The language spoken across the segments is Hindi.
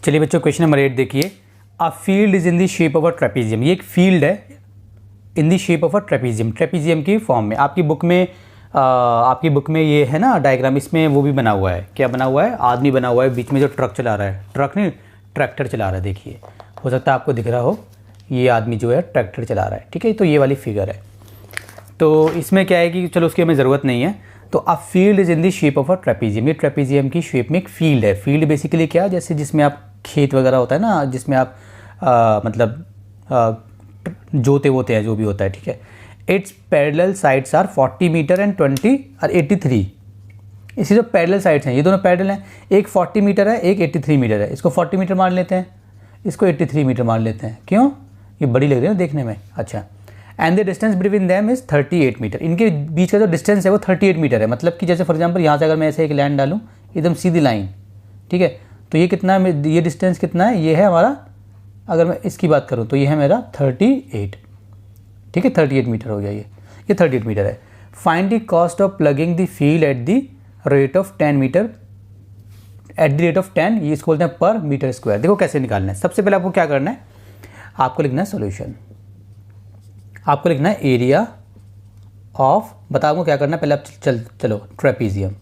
चलिए बच्चों, क्वेश्चन नंबर 8 देखिए। A field is in the shape of a trapezium. ये एक फील्ड है in the shape of a trapezium, trapezium की फॉर्म में। आपकी बुक में ये है ना डायग्राम, इसमें वो भी बना हुआ है। क्या बना हुआ है? आदमी बना हुआ है, बीच में जो ट्रक चला रहा है, ट्रक नहीं ट्रैक्टर चला रहा है। देखिए, हो सकता है आपको दिख रहा हो, ये आदमी जो है ट्रैक्टर चला रहा है। ठीक है, तो ये वाली फिगर है। तो इसमें क्या है कि चलो उसकी हमें ज़रूरत नहीं है। तो a field is in the shape of a trapezium. ये ट्रेपीजियम की शेप में एक फील्ड है। फील्ड बेसिकली क्या, जैसे जिसमें आप खेत वगैरह होता है ना, जिसमें आप जोते वोते हैं, जो भी होता है। ठीक है, it's parallel sides are 40 meter and 20 और 83। इसी जो पैरेलल साइड्स हैं, ये दोनों पैरेलल हैं। एक 40 मीटर है, एक 83 मीटर है। इसको 40 मीटर मान लेते हैं, इसको 83 मीटर मान लेते हैं। क्यों? ये बड़ी लग रही है ना देखने में। अच्छा, and the distance between them is 38 meter. इनके बीच का जो डिस्टेंस है वो 38 मीटर है। मतलब कि जैसे फॉर एग्जांपल यहाँ से अगर मैं ऐसे एक लाइन डालूँ, एकदम सीधी लाइन, ठीक है, तो ये कितना है, ये डिस्टेंस कितना है? ये है हमारा, अगर मैं इसकी बात करूँ तो ये है मेरा 38। ठीक है, 38 मीटर हो गया। ये 38 मीटर है। Find the cost of plugging the field at the rate of 10 meter, at the rate of 10, ये इसको बोलते हैं पर मीटर स्क्वायर। देखो कैसे निकालना है। सबसे पहले आपको क्या करना है, आपको लिखना है सोल्यूशन। आपको लिखना है एरिया ऑफ, बताऊँ क्या करना है पहले आप चलो ट्रेपीजियम।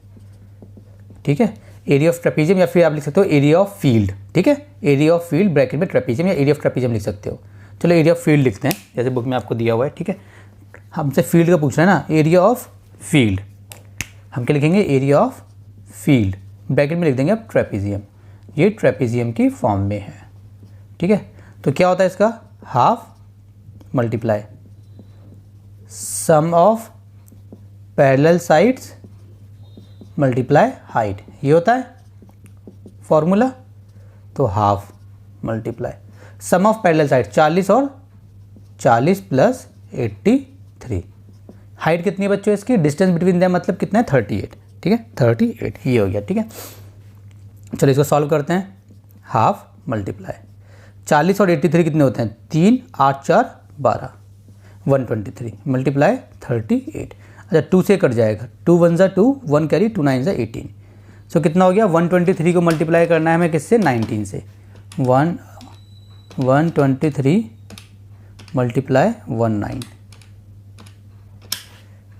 ठीक है, एरिया ऑफ ट्रेपीजियम, या फिर आप लिख सकते हो एरिया ऑफ फील्ड। ठीक है, एरिया ऑफ फील्ड ब्रैकेट में ट्रेपीजियम, या एरिया ऑफ ट्रेपीजियम लिख सकते हो। चलो एरिया ऑफ फील्ड लिखते हैं, जैसे बुक में आपको दिया हुआ है। ठीक है, हमसे फील्ड का पूछ रहा है ना, एरिया ऑफ फील्ड। हम क्या लिखेंगे? एरिया ऑफ फील्ड, ब्रैकेट में लिख देंगे आप ट्रेपीजियम। ये ट्रेपीजियम की फॉर्म में है। ठीक है, तो क्या होता है इसका? Half multiply sum of parallel sides multiply height, ये होता है फॉर्मूला। तो half multiply sum of parallel side 40 और 40 प्लस 83। हाइट कितनी है बच्चों इसकी? डिस्टेंस बिटवीन देम मतलब कितना है? 38। ठीक है, 38 ये हो गया। ठीक है, चलो इसको सॉल्व करते हैं। हाफ मल्टीप्लाई 40 और 83 कितने होते हैं? 3 8 4 12, 123 मल्टीप्लाई 38। अच्छा, 2 से कट जाएगा, 2 1 ज़ा 2, 1 कैरी, 2 9 ज़ा 18। सो कितना हो गया? 123 को मल्टीप्लाई करना है हमें किससे? 19 से। 123 मल्टीप्लाई 19,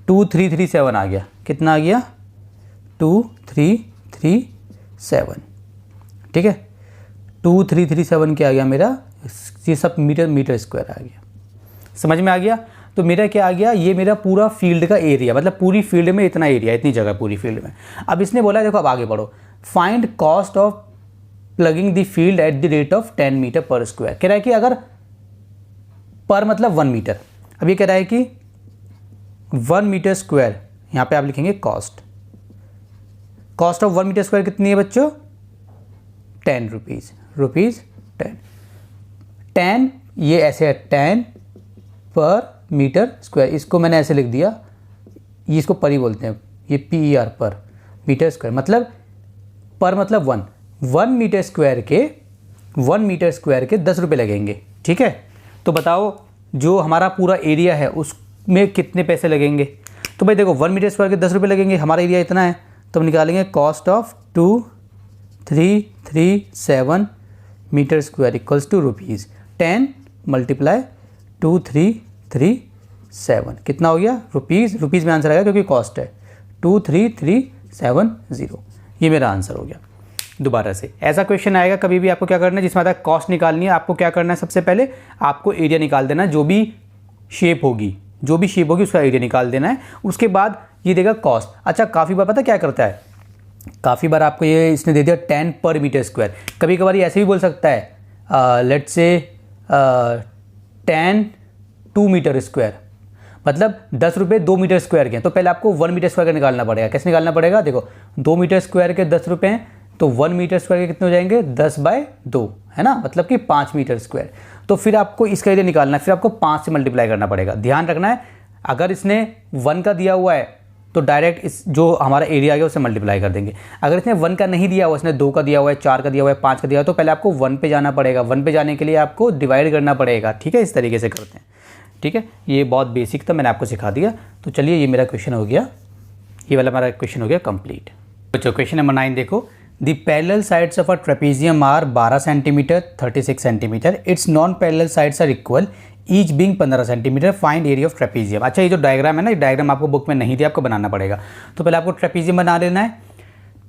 2337 आ गया। कितना आ गया? 2337। ठीक है, 2337 क्या आ गया मेरा? ये सब मीटर स्क्वायर आ गया। समझ में आ गया? तो मेरा क्या आ गया? ये मेरा पूरा फील्ड का एरिया, मतलब पूरी फील्ड में इतना एरिया, इतनी जगह पूरी फील्ड में। अब इसने बोला देखो, अब आगे बढ़ो, find cost of plugging the field at the rate of 10 meter per square. कह रहा है कि अगर पर मतलब 1 मीटर, अब ये कह रहा है कि 1 मीटर स्क्वायर, यहाँ पे आप लिखेंगे cost. Cost of 1 meter square कितनी है बच्चों? 10 रुपीज़, रुपीज़ 10। 10 ये ऐसे है, 10 पर मीटर स्क्वायर। इसको मैंने ऐसे लिख दिया, ये इसको पर ही बोलते हैं, ये PER पर मीटर स्क्वायर। मतलब पर मतलब 1 मीटर स्क्वायर के 10 रुपये लगेंगे। ठीक है, तो बताओ जो हमारा पूरा एरिया है उसमें कितने पैसे लगेंगे? तो भाई देखो, 1 मीटर स्क्वायर के 10 रुपये लगेंगे, हमारा एरिया इतना है, तो हम निकालेंगे cost of 2337 meter square equals to rupees 10 multiply 2337, कितना हो गया? रुपीज़ में आंसर आएगा क्योंकि कॉस्ट है 23370। ये मेरा आंसर हो गया। दोबारा से ऐसा क्वेश्चन आएगा कभी भी, आपको क्या करना है, जिसमें आता है कॉस्ट निकालनी है, आपको क्या करना है? सबसे पहले आपको एरिया निकाल देना, जो भी शेप होगी उसका एरिया निकाल देना है। उसके बाद ये देगा कॉस्ट। अच्छा, काफ़ी बार पता क्या करता है, काफ़ी बार आपको ये इसने दे दिया 10 पर मीटर स्क्वायर। कभी कभार ये ऐसे भी बोल सकता है, लेट्स से 10 2 मीटर स्क्वायर, मतलब 10 रुपये 2 मीटर स्क्वायर के। तो पहले आपको 1 मीटर स्क्वायर का निकालना पड़ेगा। कैसे निकालना पड़ेगा? देखो, 2 मीटर स्क्वायर के 10 रुपये हैं, तो 1 मीटर स्क्वायर के कितने हो जाएंगे? 10/2, है ना, मतलब कि 5 मीटर स्क्वायर। तो फिर आपको इसका एरिया निकालना है, फिर आपको 5 से मल्टीप्लाई करना पड़ेगा। ध्यान रखना है, अगर इसने 1 का दिया हुआ है तो डायरेक्ट इस जो हमारा एरिया आ गया उससे मल्टीप्लाई कर देंगे। अगर इसने 1 का नहीं दिया हुआ, इसने 2 का दिया हुआ है, 4 का दिया हुआ है, 5 का दिया हुआ है, तो पहले आपको 1 पे जाना पड़ेगा। 1 पे जाने के लिए आपको डिवाइड करना पड़ेगा। ठीक है, इस तरीके से करते हैं। ठीक है, ये बहुत बेसिक था, मैंने आपको सिखा दिया। तो चलिए, ये मेरा क्वेश्चन हो गया, ये वाला हमारा क्वेश्चन हो गया कंप्लीट। बच्चों, क्वेश्चन नंबर 9 देखो। The parallel sides of a trapezium are 12 centimeter 36 centimeter, its non parallel sides are equal each being 15 centimeter, find area of trapezium. अच्छा, ये जो डायग्राम है ना, ये डायग्राम आपको बुक में नहीं दिया, आपको बनाना पड़ेगा। तो पहले आपको ट्रेपीजियम बना लेना है।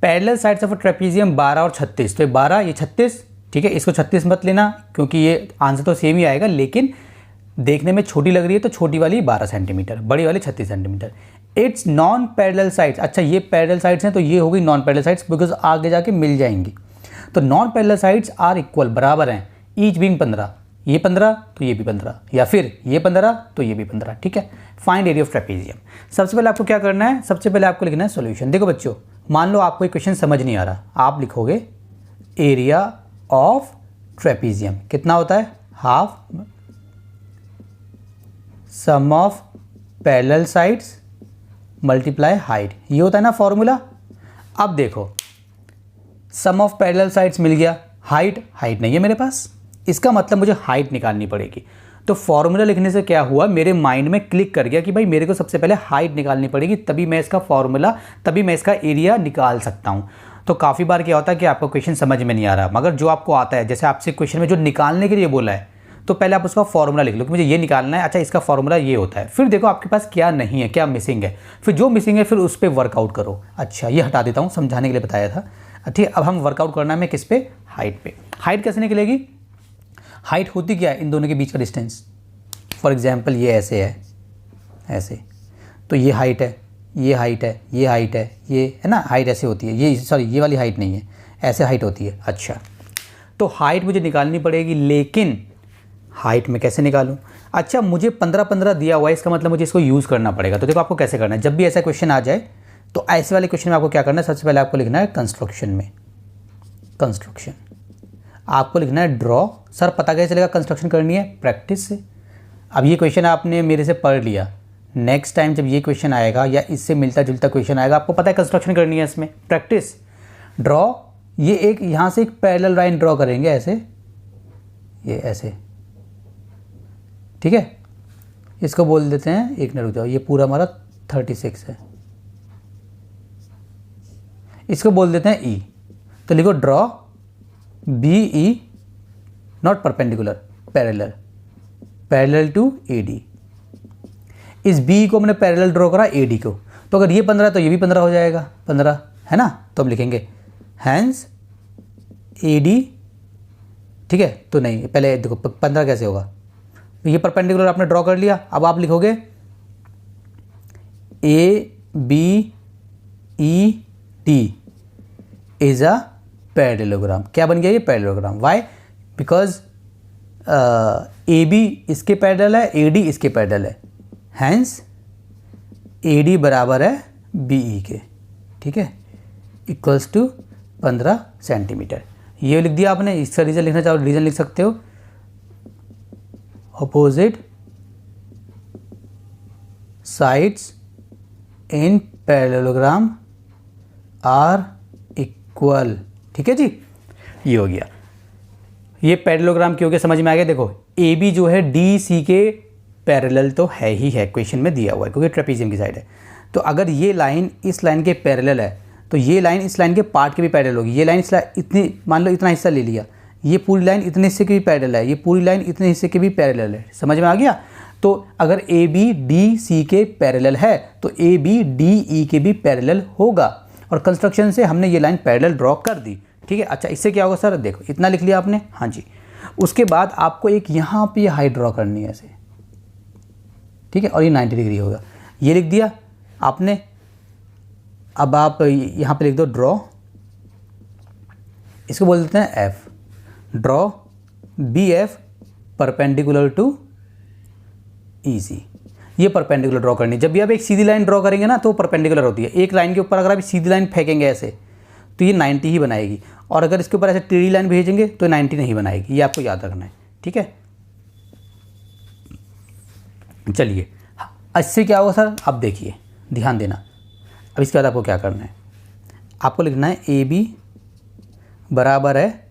Parallel sides of a trapezium 12 और 36, तो ये 12 ये 36, ठीक है। इसको 36 मत लेना क्योंकि ये आंसर तो सेम ही आएगा, लेकिन देखने में छोटी लग रही है तो छोटी वाली 12 सेंटीमीटर, बड़ी वाली 36 centimeter. Its non parallel sides, अच्छा ये पैरेलल साइड्स हैं तो ये हो गई नॉन पैरेलल साइड्स, बिकॉज आगे जाके मिल जाएंगी। तो non parallel sides are equal, बराबर हैं, ईच बीइंग 15, ये 15 तो ये भी 15, या फिर ये 15 तो ये भी 15, ठीक है। Find area of trapezium. सबसे पहले आपको क्या करना है, सबसे पहले आपको लिखना है सॉल्यूशन। देखो बच्चों, मान लो आपको एक क्वेश्चन समझ नहीं आ रहा, आप लिखोगे एरिया ऑफ ट्रेपीजियम कितना होता है, half sum of parallel sides multiply height, ये होता है ना फॉर्मूला। अब देखो सम ऑफ पैरेलल साइड्स मिल गया, हाइट नहीं है मेरे पास, इसका मतलब मुझे हाइट निकालनी पड़ेगी। तो फॉर्मूला लिखने से क्या हुआ, मेरे माइंड में क्लिक कर गया कि भाई मेरे को सबसे पहले हाइट निकालनी पड़ेगी, तभी मैं इसका फॉर्मूला, तभी मैं इसका एरिया निकाल सकता हूँ। तो काफ़ी बार क्या होता है कि आपको क्वेश्चन समझ में नहीं आ रहा, मगर जो आपको आता है, जैसे आपसे क्वेश्चन में जो निकालने के लिए बोला है, तो पहले आप उसका फॉर्मूला लिख लो कि मुझे ये निकालना है, अच्छा इसका फॉर्मूला ये होता है। फिर देखो आपके पास क्या नहीं है, क्या मिसिंग है, फिर जो मिसिंग है फिर उस पर वर्कआउट करो। अच्छा ये हटा देता हूँ, समझाने के लिए बताया था, ठीक। अब हम वर्कआउट करना है किस पे, हाइट पे। हाइट कैसे निकलेगी, हाइट होती क्या है, इन दोनों के बीच का डिस्टेंस। फॉर एग्जाम्पल ये ऐसे है, ऐसे, तो ये हाइट है, ये हाइट है, ये हाइट है, ये है ना, हाइट ऐसे होती है, ये सॉरी ये वाली हाइट नहीं है, ऐसे हाइट होती है। अच्छा तो हाइट मुझे निकालनी पड़ेगी, लेकिन हाइट में कैसे निकालूं। अच्छा मुझे 15 दिया हुआ है, इसका मतलब मुझे इसको यूज़ करना पड़ेगा। तो देखो आपको कैसे करना है, जब भी ऐसा क्वेश्चन आ जाए तो ऐसे वाले क्वेश्चन में आपको क्या करना है, सबसे पहले आपको लिखना है कंस्ट्रक्शन में, कंस्ट्रक्शन आपको लिखना है ड्रॉ। सर पता कैसे चलेगा कंस्ट्रक्शन करनी है, प्रैक्टिस से। अब ये क्वेश्चन आपने मेरे से पढ़ लिया, नेक्स्ट टाइम जब ये क्वेश्चन आएगा या इससे मिलता जुलता क्वेश्चन आएगा, आपको पता है कंस्ट्रक्शन करनी है इसमें, प्रैक्टिस। ड्रॉ, ये एक यहाँ से एक पैरेलल लाइन ड्रॉ करेंगे ऐसे, ये ऐसे, ठीक है। इसको बोल देते हैं, एक मिनट रुक जाओ, ये पूरा हमारा 36 है, इसको बोल देते हैं ई। तो लिखो draw B E not perpendicular, parallel, parallel to A D. इस बी को हमने पैरेलल ड्रॉ करा ए डी को, तो अगर ये 15 तो ये भी 15 हो जाएगा, 15 है ना। तो हम लिखेंगे हैंस ए डी, ठीक है। तो नहीं पहले देखो 15 कैसे होगा, ये परपेंडिकुलर आपने ड्रॉ कर लिया। अब आप लिखोगे A B E T is a parallelogram. क्या बन गया ये, parallelogram. Why, because A B इसके पैरेलल है, ए डी इसके पैरेलल है, हैंस ए डी बराबर है बी ई के, ठीक है, इक्वल्स टू 15 सेंटीमीटर। ये लिख दिया आपने। इसका रीजन लिखना चाहो रीजन लिख सकते हो, opposite sides in parallelogram are equal, ठीक है जी। ये हो गया, ये पैरेललोग्राम क्यों, समझ में आ गया। देखो ए बी जो है डी सी के पैरेलल तो है ही है, क्वेश्चन में दिया हुआ है, क्योंकि ट्रेपीजियम की साइड है। तो अगर ये लाइन इस लाइन के पैरेलल है तो ये लाइन इस लाइन के पार्ट के भी पैरेलल होगी। ये लाइन इतनी, मान लो इतना हिस्सा ले लिया, ये पूरी लाइन इतने हिस्से के भी पैरेलल है, ये पूरी लाइन इतने हिस्से के भी पैरेलल है, समझ में आ गया। तो अगर ए बी डी सी के पैरेलल है तो ए बी डी ई के भी पैरेलल होगा, और कंस्ट्रक्शन से हमने ये लाइन पैरेलल ड्रॉ कर दी, ठीक है। अच्छा इससे क्या होगा सर, देखो इतना लिख लिया आपने, हाँ जी। उसके बाद आपको एक यहाँ पे हाइट ड्रॉ करनी है ऐसे, ठीक है, और ये 90 डिग्री होगा, ये लिख दिया आपने। अब आप यहाँ पे लिख दो ड्रॉ, इसको बोल देते हैं F, draw B F perpendicular to E C. ये परपेंडिकुलर ड्रॉ करनी है। जब भी आप एक सीधी लाइन ड्रॉ करेंगे ना तो परपेंडिकुलर होती है। एक लाइन के ऊपर अगर आप सीधी लाइन फेंकेंगे ऐसे तो ये 90 ही बनाएगी, और अगर इसके ऊपर ऐसे टेढ़ी लाइन भेजेंगे तो 90 नहीं बनाएगी, ये आपको याद रखना है, ठीक है। चलिए इससे क्या होगा सर, अब देखिए ध्यान देना। अब इसके बाद आपको क्या करना है, आपको लिखना है ए बी बराबर है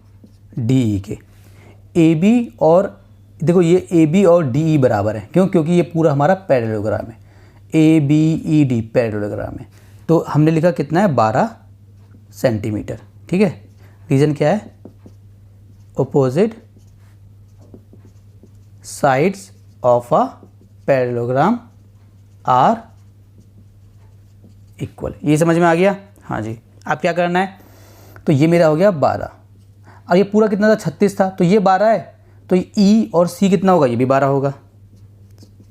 डी ई के। ए बी और देखो ये ए बी और डी ई बराबर है, क्यों, क्योंकि ये पूरा हमारा पैरेललोग्राम है, A B E D parallelogram है। तो हमने लिखा कितना है 12 सेंटीमीटर, ठीक है, रीज़न क्या है, opposite sides of a parallelogram are equal. ये समझ में आ गया? हाँ जी। अब क्या करना है, तो ये मेरा हो गया 12 और ये पूरा कितना था 36 था, तो ये 12 है, तो ई और सी कितना होगा, ये भी 12 होगा।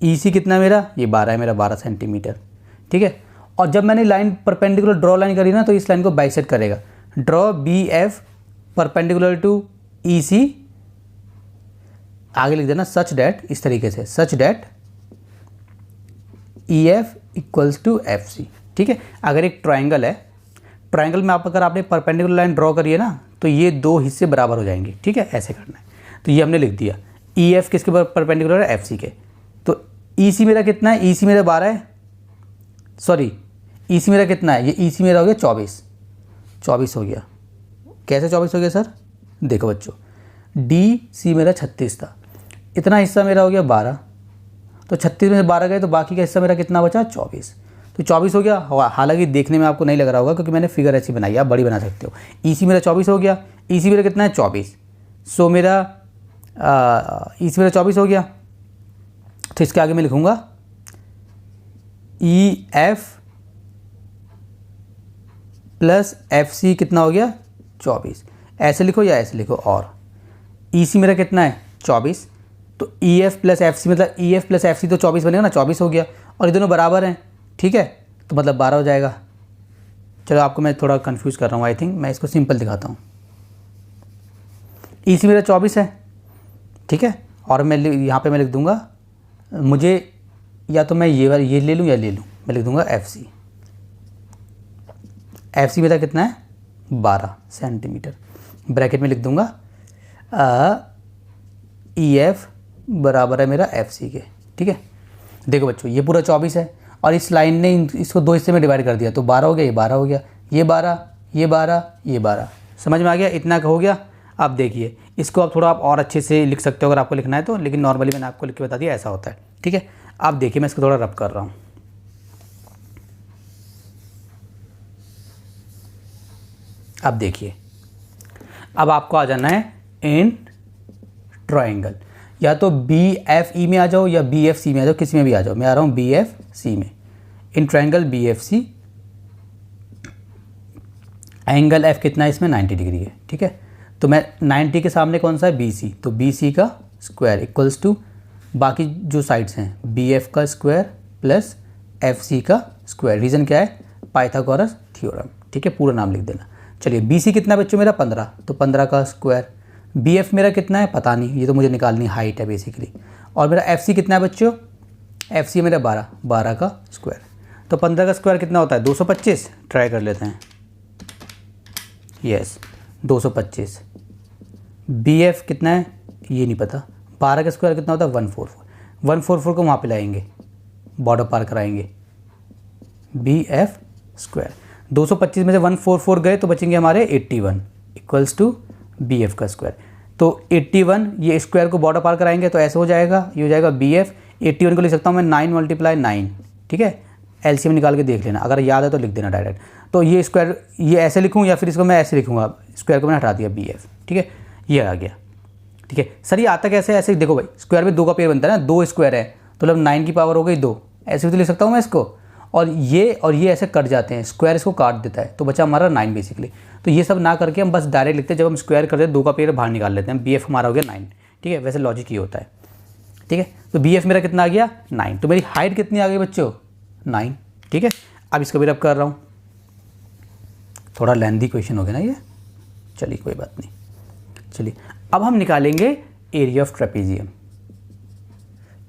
ई सी कितना मेरा, ये 12 है मेरा, 12 सेंटीमीटर, ठीक है। और जब मैंने लाइन परपेंडिकुलर ड्रॉ लाइन करी ना, तो इस लाइन को बाइसेक्ट करेगा। Draw B F perpendicular to E C, आगे लिख देना सच डैट, इस तरीके से such that E F equals to F C, ठीक है। अगर एक ट्राइंगल है, ट्राइंगल में अगर आपने परपेंडिकुलर लाइन ड्रॉ करी है ना, तो ये दो हिस्से बराबर हो जाएंगे, ठीक है, ऐसे करना है। तो ये हमने लिख दिया, ई एफ किसके परपेंडिकुलर है, एफ सी के। तो ई सी मेरा कितना है, ई सी मेरा 12 है, सॉरी ई सी मेरा कितना है, ये ई सी मेरा हो गया 24 हो गया। कैसे 24 हो गया सर, देखो बच्चों, डी सी मेरा 36 था, इतना हिस्सा मेरा हो गया 12, तो 36 में से 12 गए तो बाकी का हिस्सा मेरा कितना बचा, 24, तो 24 हो गया। हालांकि देखने में आपको नहीं लग रहा होगा क्योंकि मैंने फिगर ऐसी बनाई है, आप बड़ी बना सकते हो। ई सी मेरा 24 हो गया, ई सी मेरा कितना है 24, सो मेरा ई सी मेरा 24 हो गया, तो इसके आगे मैं लिखूँगा E F plus F C कितना हो गया 24, ऐसे लिखो या ऐसे लिखो। और ई सी मेरा कितना है 24, तो E F plus F C मतलब E F plus F C तो 24 बनेगा ना, 24 हो गया, और ये दोनों बराबर हैं, ठीक है, तो मतलब 12 हो जाएगा। चलो आपको मैं थोड़ा कंफ्यूज कर रहा हूँ, आई थिंक मैं इसको सिंपल दिखाता हूँ। ई सी मेरा 24 है, ठीक है, और मैं यहाँ पे मैं लिख दूँगा, मुझे या तो मैं ये ले लूँ या ले लूँ, मैं लिख दूँगा एफ सी। एफ सी मेरा कितना है 12 सेंटीमीटर, ब्रैकेट में लिख दूँगा ई एफ बराबर है मेरा एफ सी के, ठीक है। देखो बच्चों, ये पूरा 24 है और इस लाइन ने इसको दो हिस्से में डिवाइड कर दिया, तो 12 हो गया, ये 12 हो गया, ये 12, ये 12, ये 12, समझ में आ गया, इतना हो गया। अब देखिए इसको आप थोड़ा आप और अच्छे से लिख सकते हो अगर आपको लिखना है तो, लेकिन नॉर्मली मैंने आपको लिख के बता दिया ऐसा होता है, ठीक है। अब देखिए मैं इसको थोड़ा रब कर रहा हूँ। अब देखिए, अब आपको आ जाना है इन ट्राइंगल, या तो बी एफ ई में आ जाओ या बी एफ सी में आ जाओ, किसी में भी आ जाओ। मैं आ रहा हूँ बी एफ सी में। In triangle B F C, angle F कितना है इसमें 90 डिग्री है, ठीक है। तो मैं 90 के सामने कौन सा है, बी सी, तो बी सी का स्क्वायर इक्वल्स टू बाकी जो साइड्स हैं बी एफ का स्क्वायर प्लस एफ सी का स्क्वायर। रीज़न क्या है, पाइथागोरस थ्योरम, ठीक है, पूरा नाम लिख देना। चलिए बी सी कितना बच्चों मेरा 15, तो 15 का स्क्वायर। बी एफ मेरा कितना है पता नहीं, ये तो मुझे निकालनी हाइट है बेसिकली। और मेरा एफ सी कितना है बच्चों, एफ सी मेरा 12 का स्क्वायर। तो 15 का स्क्वायर कितना होता है 225, ट्राई कर लेते हैं, यस 225। बी एफ कितना है ये नहीं पता, 12 का स्क्वायर कितना होता है 144 को वहाँ पे लाएंगे, बॉर्डर पार कराएंगे, बी एफ स्क्वायर। 225 में से 144 गए तो बचेंगे हमारे 81 इक्वल्स टू बी एफ का स्क्वायर। तो 81 ये स्क्वायर को बॉर्डर पार कराएंगे तो ऐसे हो जाएगा, ये हो जाएगा बी एफ। 81 को लिख सकता हूँ मैं 9 × 9, ठीक है। एलसीएम निकाल के देख लेना, अगर याद है तो लिख देना डायरेक्ट। तो ये स्क्वायर ये ऐसे लिखूँ या फिर इसको मैं ऐसे लिखूँगा, स्क्वायर को मैंने हटा दिया बी एफ, ठीक है, ये आ गया, ठीक है। सर ये आता कैसे, ऐसे देखो भाई स्क्वायर में 2 का पेयर बनता है ना, 2 स्क्वायर है तो मतलब 9 की पावर हो गई 2, ऐसे भी तो लिख सकता हूँ मैं इसको। और ये ऐसे कट जाते हैं, स्क्वायर इसको काट देता है तो बचा हमारा 9 बेसिकली। तो ये सब ना करके हम बस डायरेक्ट लिखते हैं, जब हम स्क्वायर करते हैं 2 का पेयर बाहर निकाल लेते हैं, बी एफ हमारा हो गया 9, ठीक है। वैसे लॉजिक ये होता है, ठीक है। तो बी एफ मेरा कितना आ गया 9, तो मेरी हाइट कितनी आ गई बच्चों 9, ठीक है। अब इसको भी रब कर रहा हूँ, थोड़ा लेंथी क्वेश्चन हो गया ना ये, चलिए कोई बात नहीं। चलिए अब हम निकालेंगे area of trapezium.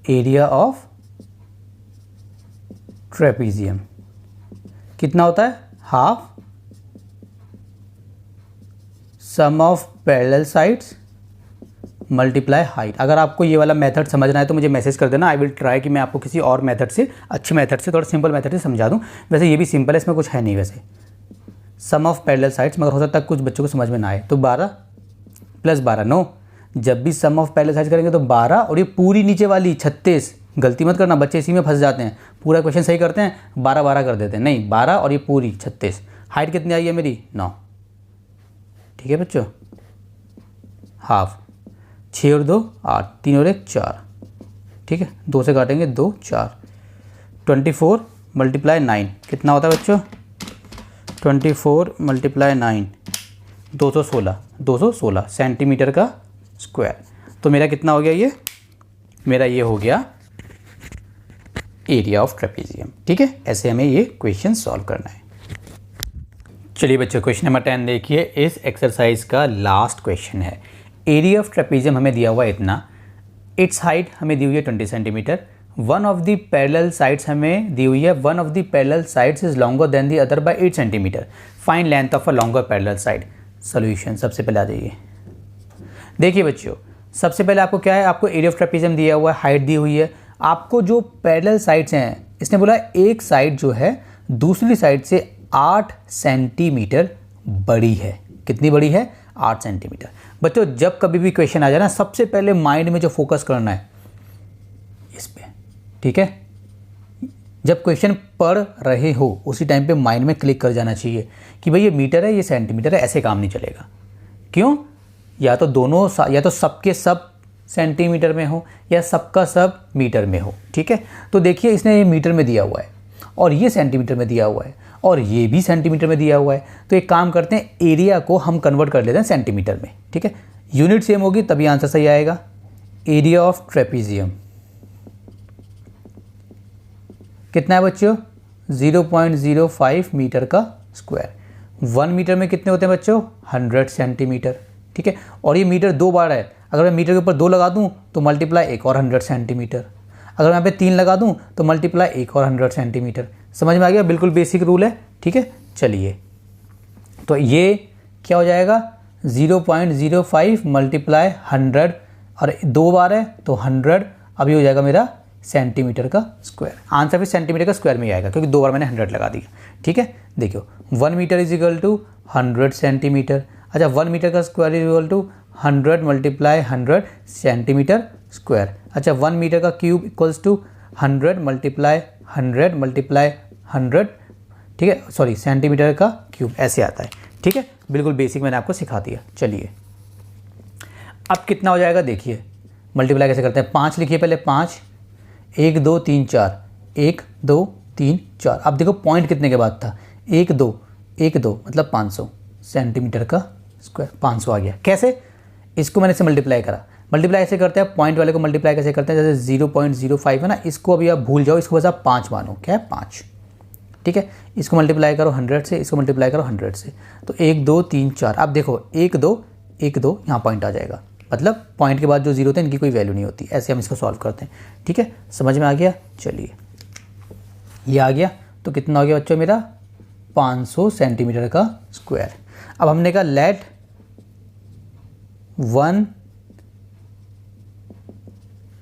Area of trapezium कितना होता है, half sum of parallel sides multiply height. अगर आपको ये वाला मेथड समझना है तो मुझे मैसेज कर देना, आई विल ट्राई कि मैं आपको किसी और मेथड से, अच्छे मेथड से, थोड़ा सिंपल मेथड से समझा दूं। वैसे ये भी सिंपल है, इसमें कुछ है नहीं वैसे, सम ऑफ पैरेलल साइड्स, मगर हो सकता है कुछ बच्चों को समझ में ना आए। तो 12 + 12 9, जब भी सम ऑफ पैरेलल साइड्स करेंगे तो 12 और ये पूरी नीचे वाली 36, गलती मत करना बच्चे इसी में फंस जाते हैं, पूरा क्वेश्चन सही करते हैं 12 12 कर देते हैं, नहीं 12 और ये पूरी 36। हाइट कितनी आई है मेरी 9, ठीक है बच्चों, हाफ, 6 और 2 8, 3 और 1 4, ठीक है, 2 से काटेंगे 2 4, 24 × 9 कितना होता है बच्चों, 24 × 9 216 सेंटीमीटर का स्क्वायर। तो मेरा कितना हो गया ये, मेरा ये हो गया एरिया ऑफ ट्रेपेजियम। ठीक है, ऐसे हमें ये क्वेश्चन सॉल्व करना है। चलिए बच्चों, क्वेश्चन नंबर 10 देखिए, इस एक्सरसाइज का लास्ट क्वेश्चन है। एरिया ऑफ ट्रेपेजियम हमें दिया हुआ है इतना, इट्स हाइट हमें दी हुई है 20 centimetre, one of the parallel sides हमें दी हुई है, one of the parallel sides is longer than the other by 8 centimetre, find length of a longer parallel side. Solution सबसे पहले आ जाइए। देखिए बच्चों, सबसे पहले आपको क्या है, आपको एरिया ऑफ ट्रेपेजियम दिया हुआ है, हाइट दी हुई है, आपको जो पैरेलल साइड्स हैं, इसने बोला एक साइड जो है दूसरी साइड से 8 सेंटीमीटर बड़ी है। कितनी बड़ी है, 8 सेंटीमीटर। बच्चों जब कभी भी क्वेश्चन आ जाए ना, सबसे पहले माइंड में जो फोकस करना है इस पे, ठीक है, जब क्वेश्चन पढ़ रहे हो उसी टाइम पे माइंड में क्लिक कर जाना चाहिए कि भाई ये मीटर है, ये सेंटीमीटर है, ऐसे काम नहीं चलेगा। क्यों, या तो दोनों, या तो सबके सब सेंटीमीटर में हो या सबका सब मीटर में हो। ठीक है, तो देखिए इसने ये मीटर में दिया हुआ है और ये सेंटीमीटर में दिया हुआ है और ये भी सेंटीमीटर में दिया हुआ है। तो एक काम करते हैं, एरिया को हम कन्वर्ट कर लेते हैं सेंटीमीटर में। ठीक है, यूनिट सेम होगी तभी आंसर सही आएगा। एरिया ऑफ ट्रेपेजियम कितना है बच्चों, 0.05 मीटर का स्क्वायर। 1 मीटर में कितने होते हैं बच्चों, 100 सेंटीमीटर। ठीक है, और ये मीटर 2 बार है, अगर मैं मीटर के ऊपर 2 लगा दूं तो मल्टीप्लाई एक और 100 सेंटीमीटर, अगर मैं यहाँ पे 3 लगा दूं तो मल्टीप्लाई एक और 100 सेंटीमीटर। समझ में आ गया, बिल्कुल बेसिक रूल है। ठीक है, चलिए तो ये क्या हो जाएगा, 0.05 मल्टीप्लाई 100, और 2 बार है तो 100, अभी हो जाएगा मेरा सेंटीमीटर का स्क्वायर। आंसर भी सेंटीमीटर का स्क्वायर में ही आएगा क्योंकि 2 बार मैंने 100 लगा दिया। ठीक है, देखियो 1 meter is equal to 100 centimeter. अच्छा, 1 मीटर का square is equal to 100 multiply 100 centimeter square. अच्छा, 1 मीटर का cube equals to 100 multiply 100 multiply 100, ठीक है, सॉरी सेंटीमीटर का क्यूब, ऐसे आता है। ठीक है, बिल्कुल बेसिक मैंने आपको सिखा दिया। चलिए अब कितना हो जाएगा, देखिए मल्टीप्लाई कैसे करते हैं। 5 लिखिए पहले, 5, 1 2 3 4, 1 2 3 4। अब देखो पॉइंट कितने के बाद था, 1 2 1 2 मतलब 500 सेंटीमीटर का स्क्वायर, 500 आ गया। कैसे, इसको मैंने इसे मल्टीप्लाई करा। मल्टीप्लाई ऐसे करते हैं, पॉइंट वाले को मल्टीप्लाई कैसे करते हैं, जैसे 0.05 है ना, इसको अभी आप भूल जाओ, इसको बस आप 5 मानो। क्या है, 5। ठीक है, इसको मल्टीप्लाई करो 100 से, इसको मल्टीप्लाई करो 100 से, तो 1 2 3 4। अब देखो 1 2 1 2 यहाँ पॉइंट आ जाएगा, मतलब पॉइंट के बाद जो जीरो थे इनकी कोई वैल्यू नहीं होती। ऐसे हम इसको सॉल्व करते हैं। ठीक है, समझ में आ गया। चलिए ये आ गया, तो कितना हो गया बच्चों मेरा, 500 सेंटीमीटर का स्क्वायर। अब हमने कहा लेट 1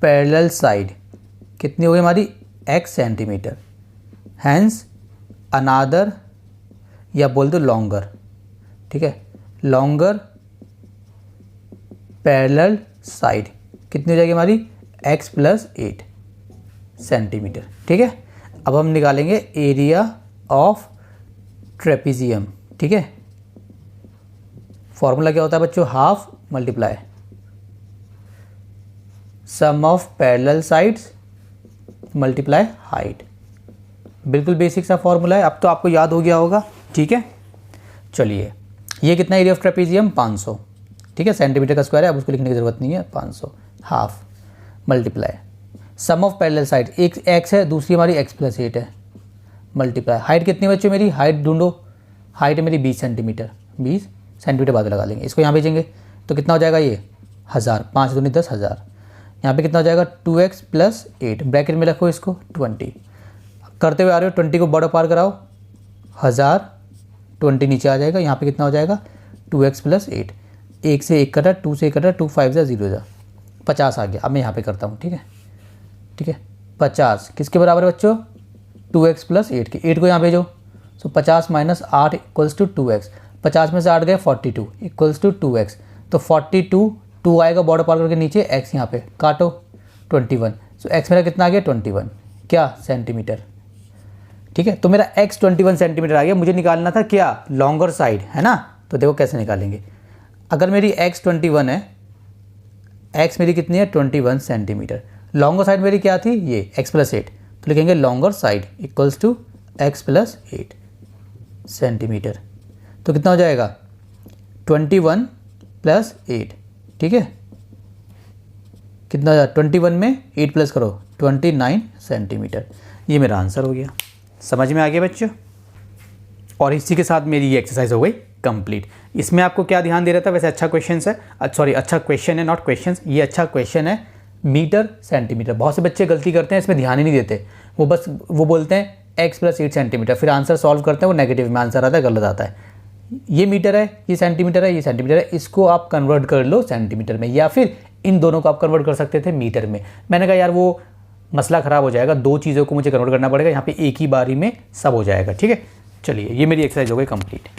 पैरेलल साइड कितनी हो गई हमारी, x सेंटीमीटर, हैंस अनादर, या बोल दो लॉन्गर। ठीक है, लॉन्गर पैरेलल साइड कितनी हो जाएगी हमारी, x + 8 सेंटीमीटर। ठीक है, अब हम निकालेंगे एरिया ऑफ ट्रेपेजियम। ठीक है, फॉर्मूला क्या होता है बच्चों, half multiply sum of parallel sides multiply height. बिल्कुल बेसिक सा फॉर्मूला है, अब तो आपको याद हो गया होगा। ठीक है, चलिए ये कितना एरिया ऑफ ट्रेपेजियम, 500। ठीक है, सेंटीमीटर का स्क्वायर है, अब उसको लिखने की जरूरत नहीं है, 500 half multiply sum of parallel side, एक x है, दूसरी हमारी x + 8 है, मल्टीप्लाई हाइट कितनी बच्चों मेरी, हाइट ढूंढो, हाइट है मेरी 20 सेंटीमीटर, 20 सेंटीमीटर बाद लगा लेंगे, इसको यहाँ भेजेंगे तो कितना हो जाएगा ये 1000, 5 दूनी 10, 1000। यहाँ पे कितना हो जाएगा, 2x + 8, ब्रैकेट में रखो इसको 20, करते हुए आ रहे हो, 20 को बड़ा पार कराओ, 1000, 20 नीचे आ जाएगा, यहाँ पे कितना हो जाएगा 2x + 8, 1 से 1 कटा, 2 से 1 कटा, 2 5 0 50 आ गया। अब मैं यहाँ पे करता हूँ। ठीक है, ठीक है, 50 किसके बराबर है बच्चों, 2x + 8 के, 8 को यहाँ भेजो, सो 50 - 8 = 2x, 50 में से 8 गए 42 = 2x, तो 42 2 आएगा बॉर्डर पार करके नीचे, x यहाँ पे काटो 21, सो x मेरा कितना आ गया 21 क्या सेंटीमीटर। ठीक है, तो मेरा x 21 सेंटीमीटर आ गया। मुझे निकालना था क्या, लॉन्गर साइड है ना, तो देखो कैसे निकालेंगे। अगर मेरी x 21 है, x मेरी कितनी है 21 सेंटीमीटर, लॉन्गर साइड मेरी क्या थी ये x + 8, तो लिखेंगे longer side equals to x + 8 centimeter. तो कितना हो जाएगा 21 + 8, ठीक है, कितना 21 में 8 प्लस करो 29 सेंटीमीटर। ये मेरा आंसर हो गया। समझ में आ गया बच्चों? और इसी के साथ मेरी ये एक्सरसाइज हो गई कंप्लीट। इसमें आपको क्या ध्यान दे रहा था, वैसे अच्छा क्वेश्चन है, सॉरी अच्छा क्वेश्चन है, नॉट क्वेश्चन, ये अच्छा क्वेश्चन है, मीटर सेंटीमीटर। बहुत से बच्चे गलती करते हैं, इसमें ध्यान ही नहीं देते, वो बोलते हैं x + 8 सेंटीमीटर, फिर आंसर सॉल्व करते हैं वो नेगेटिव में आंसर आता है, गलत आता है। ये मीटर है, ये सेंटीमीटर है, ये सेंटीमीटर है, इसको आप कन्वर्ट कर लो सेंटीमीटर में, या फिर इन दोनों को आप कन्वर्ट कर सकते थे मीटर में। मैंने कहा यार वो मसला ख़राब हो जाएगा, दो चीज़ों को मुझे कन्वर्ट करना पड़ेगा, यहाँ पे एक ही बारी में सब हो जाएगा, ठीक है। चलिए ये मेरी एक्सरसाइज हो गई कंप्लीट।